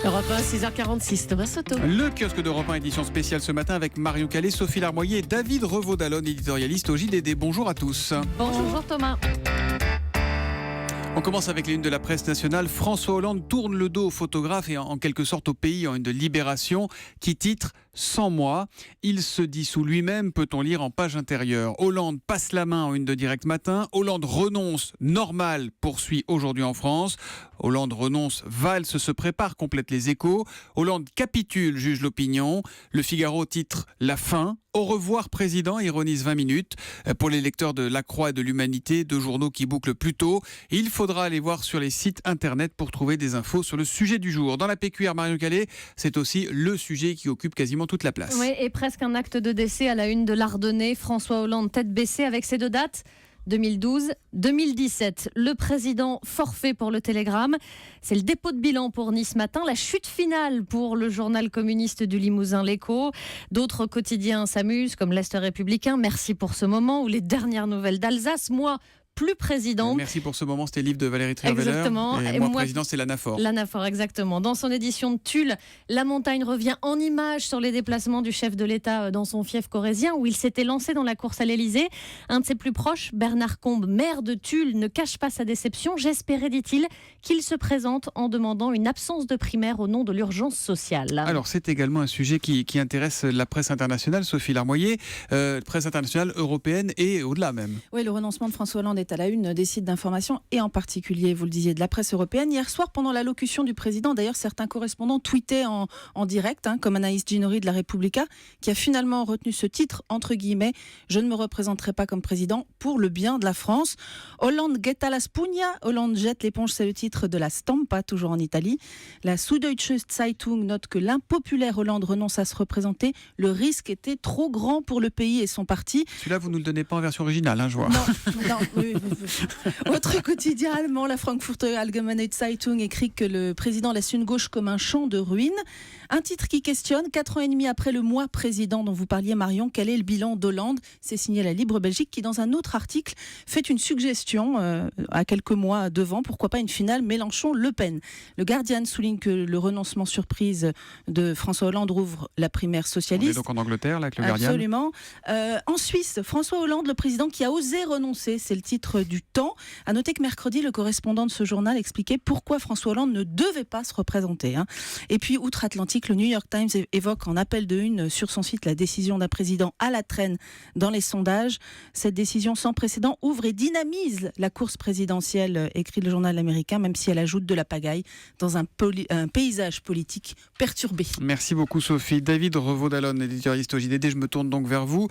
Europe 1, 6h46, Thomas Soto. Le kiosque d'Europe 1, édition spéciale ce matin avec Marion Calais, Sophie Larmoyer et David Revaud-Dallon, éditorialiste au JDD. Bonjour à tous. Bonjour Thomas. On commence avec les unes de la presse nationale. François Hollande tourne le dos aux photographes et en quelque sorte au pays en une de Libération qui titre « Sans moi ». Il se dissout lui-même, peut-on lire en page intérieure. Hollande passe la main en une de Direct Matin. Hollande renonce, normal, poursuit aujourd'hui en France. Hollande renonce, Valls se prépare, complète les Échos. Hollande capitule, juge l'opinion. Le Figaro titre « La fin ». Au revoir président, ironise 20 minutes. Pour les lecteurs de La Croix et de l'Humanité, deux journaux qui bouclent plus tôt. Il faudra aller voir sur les sites internet pour trouver des infos sur le sujet du jour. Dans la PQR, Marion Calais, c'est aussi le sujet qui occupe quasiment toute la place. Oui, et presque un acte de décès à la une de l'Ardennais. François Hollande, tête baissée avec ces deux dates. 2012-2017. Le président forfait pour le Télégramme. C'est le dépôt de bilan pour Nice Matin. La chute finale pour le journal communiste du Limousin, L'Écho. D'autres quotidiens s'amusent, comme l'Est républicain. Merci pour ce moment. Ou les dernières nouvelles d'Alsace. Moi, plus présidente. Merci pour ce moment, c'était le livre de Valérie Trierweiler. Exactement. Et moi, président, c'est l'Anaphore. L'Anaphore, exactement. Dans son édition de Tulle, La Montagne revient en images sur les déplacements du chef de l'État dans son fief corrézien, où il s'était lancé dans la course à l'Élysée. Un de ses plus proches, Bernard Combe, maire de Tulle, ne cache pas sa déception. J'espérais, dit-il, qu'il se présente en demandant une absence de primaire au nom de l'urgence sociale. Alors, c'est également un sujet qui intéresse la presse internationale, Sophie Larmoyer, presse internationale européenne et au-delà même. Oui, le renoncement de François Hollande est à la une des sites d'information et en particulier, vous le disiez, de la presse européenne. Hier soir, pendant l'allocution du président, d'ailleurs, certains correspondants tweetaient en direct, comme Anaïs Ginori de La Repubblica, qui a finalement retenu ce titre, entre guillemets, « Je ne me représenterai pas comme président pour le bien de la France ». Hollande getta la spugna, Hollande jette l'éponge, c'est le titre de la Stampa, toujours en Italie. La Süddeutsche Zeitung note que l'impopulaire Hollande renonce à se représenter. Le risque était trop grand pour le pays et son parti. Celui-là, vous ne nous le donnez pas en version originale, je vois. Non, oui. Autre quotidien allemand, la Frankfurter Allgemeine Zeitung écrit que le président laisse une gauche comme un champ de ruines. Un titre qui questionne, 4 ans et demi après le mois président dont vous parliez, Marion, quel est le bilan d'Hollande ? C'est signé La Libre Belgique qui, dans un autre article, fait une suggestion à quelques mois devant, pourquoi pas une finale Mélenchon-Le Pen. Le Guardian souligne que le renoncement surprise de François Hollande rouvre la primaire socialiste. On est donc en Angleterre, là, avec le Guardian. Absolument. En Suisse, François Hollande, le président qui a osé renoncer, c'est le titre du Temps. À noter que mercredi, le correspondant de ce journal expliquait pourquoi François Hollande ne devait pas se représenter. Et puis, outre-Atlantique, le New York Times évoque en appel de une sur son site la décision d'un président à la traîne dans les sondages. Cette décision sans précédent ouvre et dynamise la course présidentielle, écrit le journal américain, même si elle ajoute de la pagaille dans un paysage politique perturbé. Merci beaucoup Sophie. David Revaud-Dallon, éditorialiste au JDD, je me tourne donc vers vous.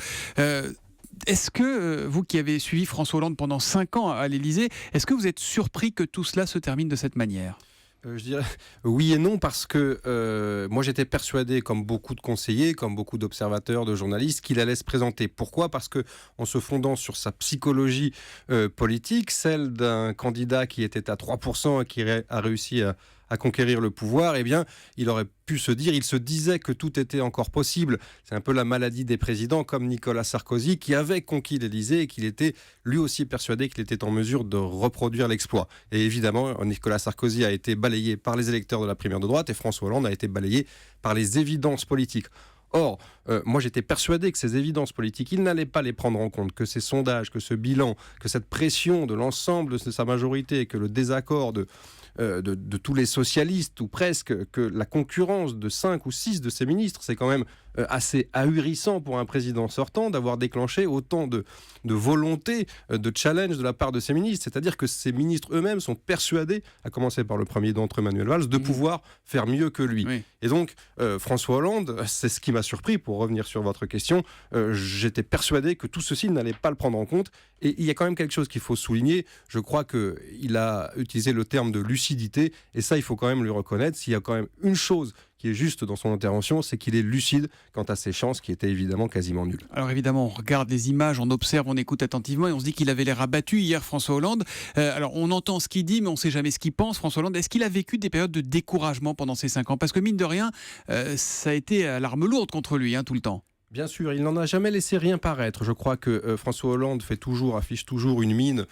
Est-ce que, vous qui avez suivi François Hollande pendant 5 ans à l'Élysée, est-ce que vous êtes surpris que tout cela se termine de cette manière ? Je dirais oui et non parce que moi j'étais persuadé, comme beaucoup de conseillers, comme beaucoup d'observateurs, de journalistes, qu'il allait se présenter. Pourquoi ? Parce que en se fondant sur sa psychologie politique, celle d'un candidat qui était à 3% et qui a réussi à conquérir le pouvoir, eh bien, il aurait pu se dire, il se disait que tout était encore possible. C'est un peu la maladie des présidents, comme Nicolas Sarkozy, qui avait conquis l'Élysée et qu'il était lui aussi persuadé qu'il était en mesure de reproduire l'exploit. Et évidemment, Nicolas Sarkozy a été balayé par les électeurs de la primaire de droite et François Hollande a été balayé par les évidences politiques. Or, moi j'étais persuadé que ces évidences politiques, il n'allait pas les prendre en compte, que ces sondages, que ce bilan, que cette pression de l'ensemble de sa majorité, que le désaccord de tous les socialistes, ou presque, que la concurrence de 5 ou 6 de ses ministres, c'est quand même assez ahurissant pour un président sortant d'avoir déclenché autant de volonté, de challenge de la part de ses ministres. C'est-à-dire que ses ministres eux-mêmes sont persuadés, à commencer par le premier d'entre eux, Manuel Valls, de pouvoir faire mieux que lui. Oui. Et donc, François Hollande, c'est ce qui m'a surpris, pour revenir sur votre question, j'étais persuadé que tout ceci n'allait pas le prendre en compte. Et il y a quand même quelque chose qu'il faut souligner. Je crois qu'il a utilisé le terme de lucidité, et ça, il faut quand même lui reconnaître. S'il y a quand même une chose qui est juste dans son intervention, c'est qu'il est lucide quant à ses chances qui étaient évidemment quasiment nulles. Alors évidemment, on regarde les images, on observe, on écoute attentivement et on se dit qu'il avait l'air abattu hier, François Hollande. Alors on entend ce qu'il dit, mais on ne sait jamais ce qu'il pense, François Hollande. Est-ce qu'il a vécu des périodes de découragement pendant ces 5 ans ? Parce que mine de rien, ça a été à l'arme lourde contre lui tout le temps. Bien sûr, il n'en a jamais laissé rien paraître. Je crois que François Hollande affiche toujours une mine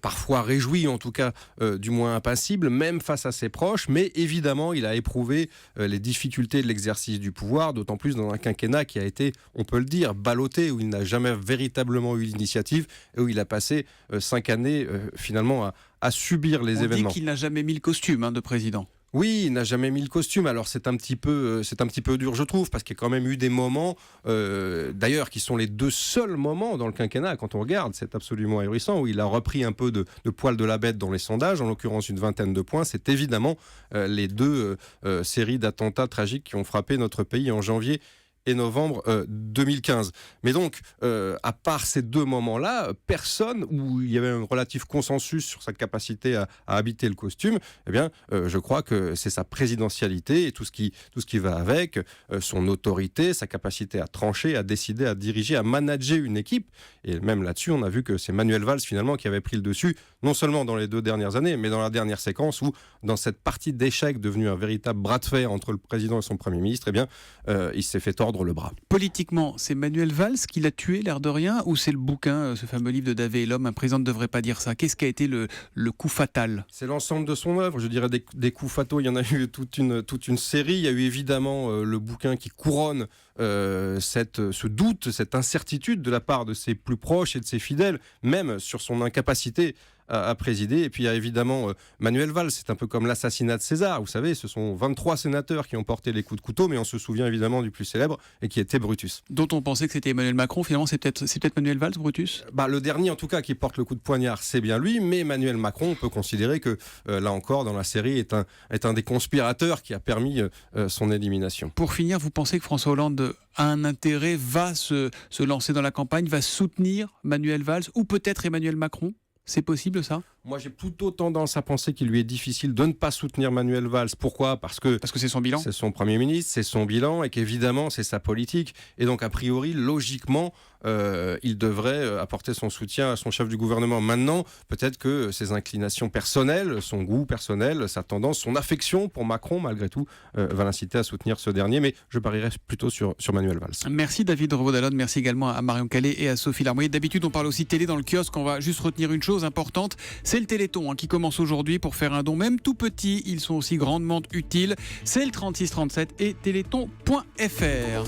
parfois réjouie, en tout cas du moins impassible, même face à ses proches. Mais évidemment, il a éprouvé les difficultés de l'exercice du pouvoir, d'autant plus dans un quinquennat qui a été, on peut le dire, ballotté, où il n'a jamais véritablement eu l'initiative et où il a passé 5 années finalement à subir les événements. On dit qu'il n'a jamais mis le costume de président. Oui, il n'a jamais mis le costume. Alors c'est un petit peu dur, je trouve, parce qu'il y a quand même eu des moments, d'ailleurs, qui sont les 2 seuls moments dans le quinquennat, quand on regarde, c'est absolument ahurissant, où il a repris un peu de poil de la bête dans les sondages, en l'occurrence une vingtaine de points. C'est évidemment les 2 séries d'attentats tragiques qui ont frappé notre pays en janvier et novembre 2015. Mais donc, à part ces 2 moments-là, personne, où il y avait un relatif consensus sur sa capacité à habiter le costume, eh bien, je crois que c'est sa présidentialité et tout ce qui va avec, son autorité, sa capacité à trancher, à décider, à diriger, à manager une équipe. Et même là-dessus, on a vu que c'est Manuel Valls, finalement, qui avait pris le dessus, non seulement dans les 2 dernières années, mais dans la dernière séquence où, dans cette partie d'échec devenue un véritable bras de fer entre le président et son Premier ministre, eh bien, il s'est fait tordre le bras. Politiquement, c'est Manuel Valls qui l'a tué, l'air de rien, ou c'est le bouquin, ce fameux livre de Davé et l'homme, un président ne devrait pas dire ça? Qu'est-ce qui a été le coup fatal? C'est l'ensemble de son œuvre, je dirais des coups fataux, il y en a eu toute une série. Il y a eu évidemment le bouquin qui couronne ce doute, cette incertitude de la part de ses plus proches et de ses fidèles, même sur son incapacité à présider. Et puis il y a évidemment Manuel Valls, c'est un peu comme l'assassinat de César, vous savez, ce sont 23 sénateurs qui ont porté les coups de couteau, mais on se souvient évidemment du plus célèbre, et qui était Brutus. Dont on pensait que c'était Emmanuel Macron, finalement c'est peut-être Manuel Valls, Brutus? Le dernier en tout cas qui porte le coup de poignard, c'est bien lui, mais Emmanuel Macron, on peut considérer que là encore dans la série est un des conspirateurs qui a permis son élimination. Pour finir, vous pensez que François Hollande a un intérêt, va se lancer dans la campagne, va soutenir Manuel Valls ou peut-être Emmanuel Macron? C'est possible ça? Moi, j'ai plutôt tendance à penser qu'il lui est difficile de ne pas soutenir Manuel Valls. Pourquoi ? Parce que c'est son bilan. C'est son Premier ministre, c'est son bilan, et qu'évidemment, c'est sa politique. Et donc, a priori, logiquement, il devrait apporter son soutien à son chef du gouvernement. Maintenant, peut-être que ses inclinations personnelles, son goût personnel, sa tendance, son affection pour Macron, malgré tout, va l'inciter à soutenir ce dernier. Mais je parierais plutôt sur Manuel Valls. Merci David Revaud-Dallon, merci également à Marion Calais et à Sophie Larmoyer. D'habitude, on parle aussi télé dans le kiosque. On va juste retenir une chose importante, c'est le Téléthon qui commence aujourd'hui pour faire un don, même tout petit. Ils sont aussi grandement utiles. C'est le 36 37 et téléthon.fr.